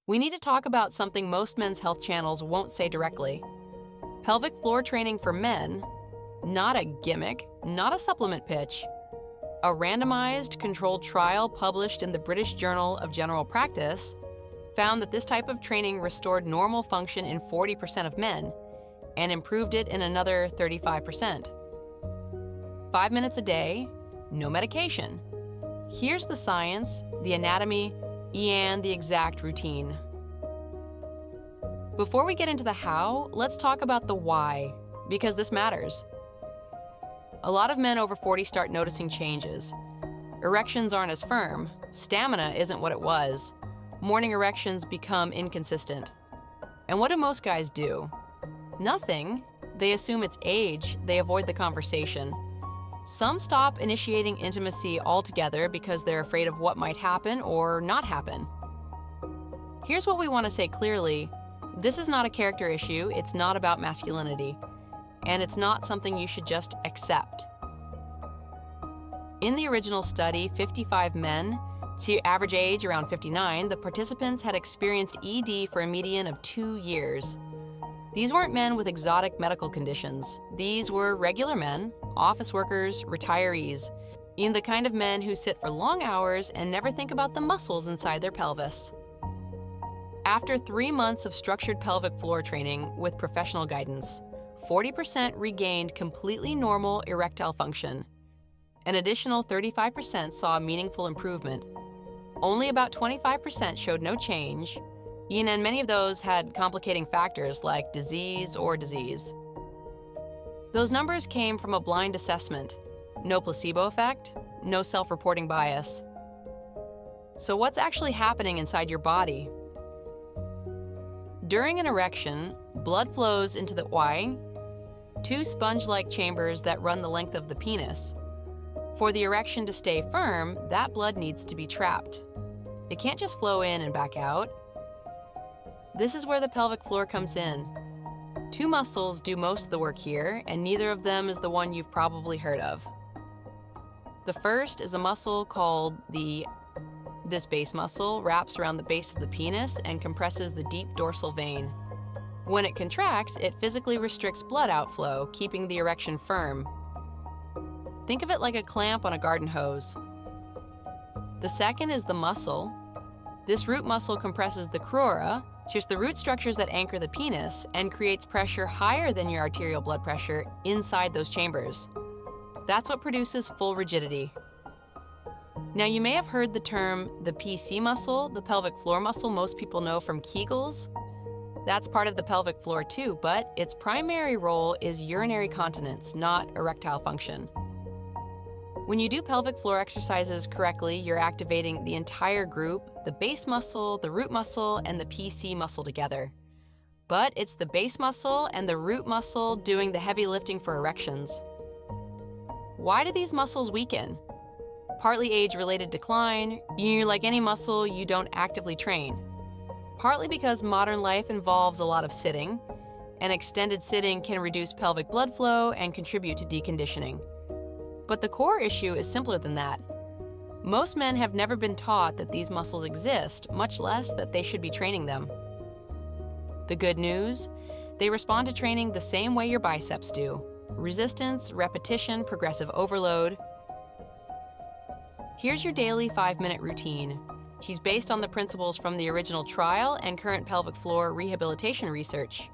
we need to talk about something most men's health channels won't say directly. Pelvic floor training for men, not a gimmick, not a supplement pitch. A randomized, controlled trial published in the British Journal of General Practice found that this type of training restored normal function in 40% of men and improved it in another 35%. 5 minutes a day, no medication. Here's the science, the anatomy, and the exact routine. Before we get into the how, let's talk about the why, because this matters. A lot of men over 40 start noticing changes. Erections aren't as firm, stamina isn't what it was, morning erections become inconsistent. And what do most guys do? Nothing. They assume it's age, they avoid the conversation. Some stop initiating intimacy altogether because they're afraid of what might happen or not happen. Here's what we want to say clearly. This is not a character issue, it's not about masculinity, and it's not something you should just accept. In the original study, 55 men, to average age around 59, the participants had experienced ED for a median of 2 years. These weren't men with exotic medical conditions. These were regular men, office workers, retirees, the kind of men who sit for long hours and never think about the muscles inside their pelvis. After 3 months of structured pelvic floor training with professional guidance, 40% regained completely normal erectile function. An additional 35% saw a meaningful improvement. Only about 25% showed no change, and many of those had complicating factors like disease or disease. Those numbers came from a blind assessment. No placebo effect, no self-reporting bias. So what's actually happening inside your body? During an erection, blood flows into the Y, 2 sponge-like chambers that run the length of the penis. For the erection to stay firm, that blood needs to be trapped. It can't just flow in and back out. This is where the pelvic floor comes in. 2 muscles do most of the work here, and neither of them is the one you've probably heard of. The first is a muscle called this base muscle wraps around the base of the penis and compresses the deep dorsal vein. When it contracts, it physically restricts blood outflow, keeping the erection firm. Think of it like a clamp on a garden hose. The second is the muscle. This root muscle compresses the crura, just the root structures that anchor the penis, and creates pressure higher than your arterial blood pressure inside those chambers. That's what produces full rigidity. Now, you may have heard the term the PC muscle, the pelvic floor muscle most people know from Kegels. That's part of the pelvic floor too, but its primary role is urinary continence, not erectile function. When you do pelvic floor exercises correctly, you're activating the entire group, the base muscle, the root muscle, and the PC muscle together. But it's the base muscle and the root muscle doing the heavy lifting for erections. Why do these muscles weaken? Partly age-related decline, like any muscle you don't actively train. Partly because modern life involves a lot of sitting, and extended sitting can reduce pelvic blood flow and contribute to deconditioning. But the core issue is simpler than that. Most men have never been taught that these muscles exist, much less that they should be training them. The good news? They respond to training the same way your biceps do. Resistance, repetition, progressive overload. Here's your daily 5-minute routine. She's based on the principles from the original trial and current pelvic floor rehabilitation research.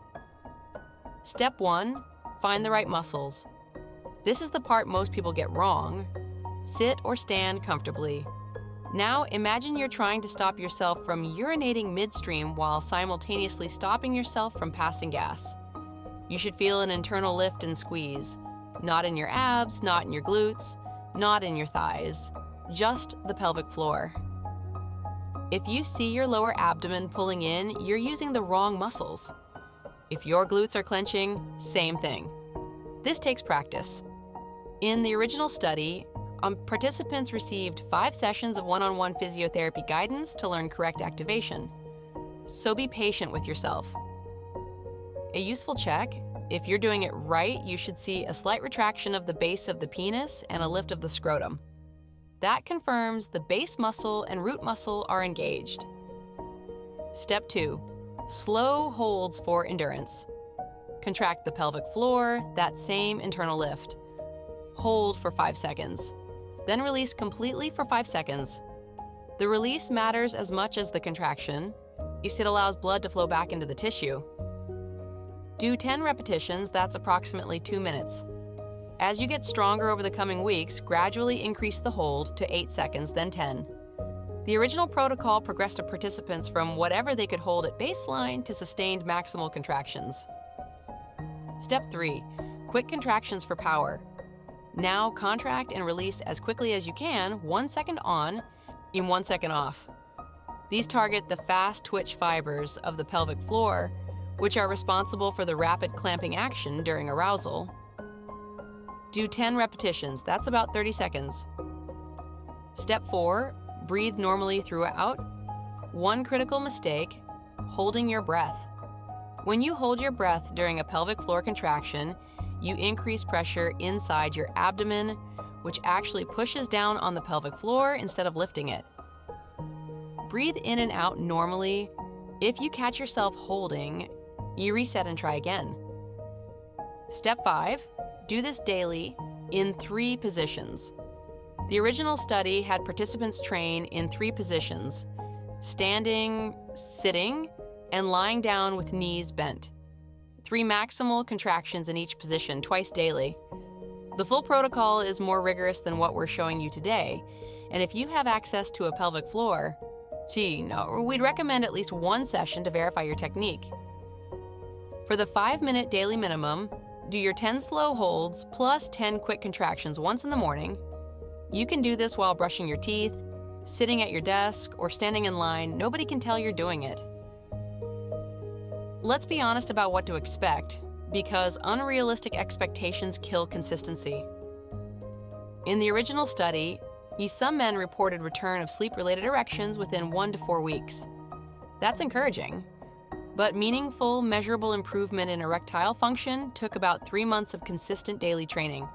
Step 1, find the right muscles. This is the part most people get wrong. Sit or stand comfortably. Now imagine you're trying to stop yourself from urinating midstream while simultaneously stopping yourself from passing gas. You should feel an internal lift and squeeze. Not in your abs, not in your glutes, not in your thighs. Just the pelvic floor. If you see your lower abdomen pulling in, you're using the wrong muscles. If your glutes are clenching, same thing. This takes practice. In the original study, participants received 5 sessions of one-on-one physiotherapy guidance to learn correct activation. So be patient with yourself. A useful check: if you're doing it right, you should see a slight retraction of the base of the penis and a lift of the scrotum. That confirms the base muscle and root muscle are engaged. Step 2. Slow holds for endurance. Contract the pelvic floor, that same internal lift. Hold for 5 seconds. Then release completely for 5 seconds. The release matters as much as the contraction. It allows blood to flow back into the tissue. Do 10 repetitions, that's approximately 2 minutes. As you get stronger over the coming weeks, gradually increase the hold to 8 seconds, then 10. The original protocol progressed participants from whatever they could hold at baseline to sustained maximal contractions. Step 3. Quick contractions for power. Now contract and release as quickly as you can, 1 second on and 1 second off. These target the fast twitch fibers of the pelvic floor, which are responsible for the rapid clamping action during arousal. Do 10 repetitions, that's about 30 seconds. Step 4, breathe normally throughout. One critical mistake, holding your breath. When you hold your breath during a pelvic floor contraction, you increase pressure inside your abdomen, which actually pushes down on the pelvic floor instead of lifting it. Breathe in and out normally. If you catch yourself holding, you reset and try again. Step 5, do this daily in 3 positions. The original study had participants train in 3 positions: standing, sitting, and lying down with knees bent. 3 maximal contractions in each position, twice daily. The full protocol is more rigorous than what we're showing you today, and if you have access to a pelvic floor, we'd recommend at least 1 session to verify your technique. For the 5-minute daily minimum, do your 10 slow holds plus 10 quick contractions once in the morning. You can do this while brushing your teeth, sitting at your desk, or standing in line. Nobody can tell you're doing it. Let's be honest about what to expect, because unrealistic expectations kill consistency. In the original study, some men reported return of sleep-related erections within 1 to 4 weeks. That's encouraging, but meaningful, measurable improvement in erectile function took about 3 months of consistent daily training.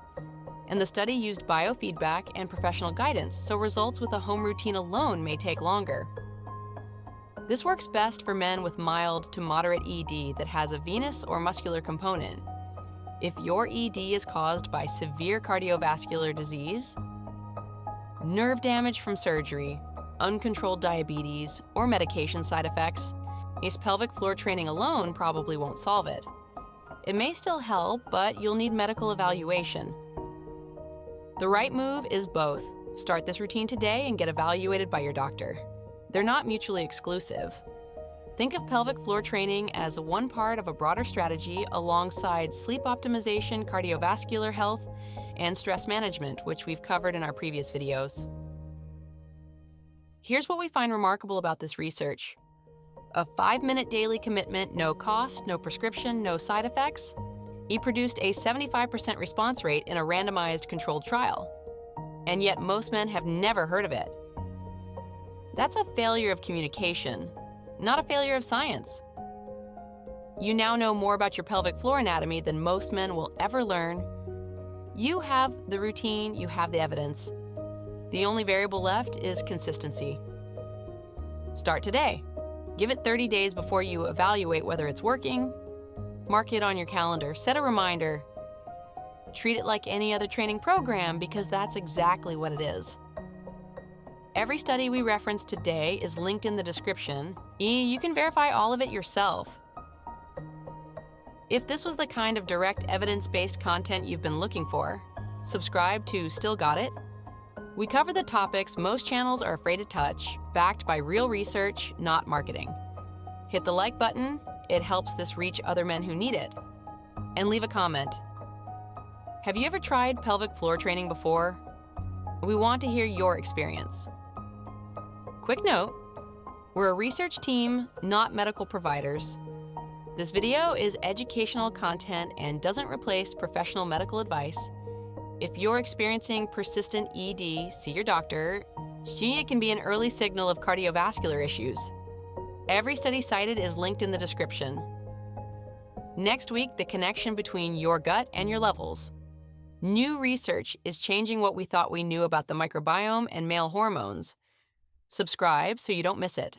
And the study used biofeedback and professional guidance, so results with a home routine alone may take longer. This works best for men with mild to moderate ED that has a venous or muscular component. If your ED is caused by severe cardiovascular disease, nerve damage from surgery, uncontrolled diabetes, or medication side effects, pelvic floor training alone probably won't solve it. It may still help, but you'll need medical evaluation. The right move is both. Start this routine today and get evaluated by your doctor. They're not mutually exclusive. Think of pelvic floor training as one part of a broader strategy alongside sleep optimization, cardiovascular health, and stress management, which we've covered in our previous videos. Here's what we find remarkable about this research. A 5-minute daily commitment, no cost, no prescription, no side effects. He produced a 75% response rate in a randomized controlled trial. And yet most men have never heard of it. That's a failure of communication, not a failure of science. You now know more about your pelvic floor anatomy than most men will ever learn. You have the routine, you have the evidence. The only variable left is consistency. Start today. Give it 30 days before you evaluate whether it's working. Mark it on your calendar, set a reminder. Treat it like any other training program because that's exactly what it is. Every study we referenced today is linked in the description. You can verify all of it yourself. If this was the kind of direct evidence-based content you've been looking for, subscribe to Still Got It. We cover the topics most channels are afraid to touch, backed by real research, not marketing. Hit the like button, it helps this reach other men who need it. And leave a comment. Have you ever tried pelvic floor training before? We want to hear your experience. Quick note, we're a research team, not medical providers. This video is educational content and doesn't replace professional medical advice. If you're experiencing persistent ED, see your doctor. It can be an early signal of cardiovascular issues. Every study cited is linked in the description. Next week, the connection between your gut and your levels. New research is changing what we thought we knew about the microbiome and male hormones. Subscribe so you don't miss it.